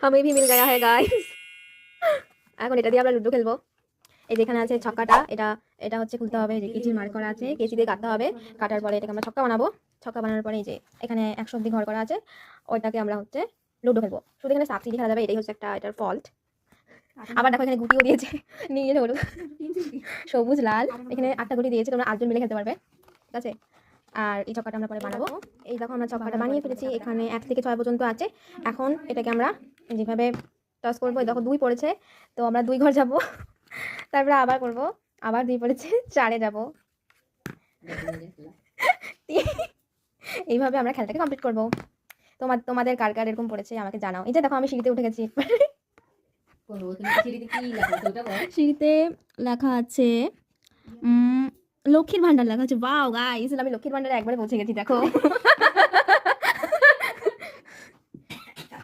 हमें भी मिल गया है गाइस। এখন এটা দিয়ে আমরা লুডো খেলবো। এই যেখানে আছে ছক্কাটা, এটা এটা হচ্ছে খুলতে হবে, যে কেচির মার্ক করা আছে, কেচি দিয়ে কাটতে হবে। কাটার পরে এটাকে আমরা ছক্কা বানাবো। ছক্কা বানানোর পরে এই যে এখানে 100 অব্দি ঘর করা আছে, ওইটাকে আমরা হচ্ছে লুডো খেলবো। শুধু এখানে সাবসিডি খেলা যাবে, এটাই হচ্ছে একটা এটার ফল্ট। আবার দেখো এখানে গুটিও দিয়েছে, নিয়ে যেতে হলো সবুজ লাল, এখানে 8টা গুটি দিয়েছে, তোমরা 8জন মিলে খেলতে পারবে, ঠিক আছে। আর এই ছক্কাটা আমরা পরে বানাবো। এই দেখো আমরা ছক্কাটা বানিয়ে ফেলেছি, এখানে 1 থেকে 6 পর্যন্ত আছে। এখন এটাকে আমরা যেভাবে টস করবো, এই দেখো 2 পড়েছে, তো আমরা 2 ঘর যাব, তারপরে আবার করব, আবার 2 পড়েছে, 4-এ যাব। এইভাবে আমরা খেলাটাকে কমপ্লিট করব। তোমাদের কার কার এরকম পড়েছে আমাকে জানাও। এই যে দেখো আমি সিঁড়িতে উঠে গেছি। সিঁড়িতে লেখা আছে লক্ষ্মীর ভান্ডার লেখা আছে। ওয়াও গাইস, আমি লক্ষ্মীর ভান্ডারে একবারে পৌঁছে গেছি দেখো।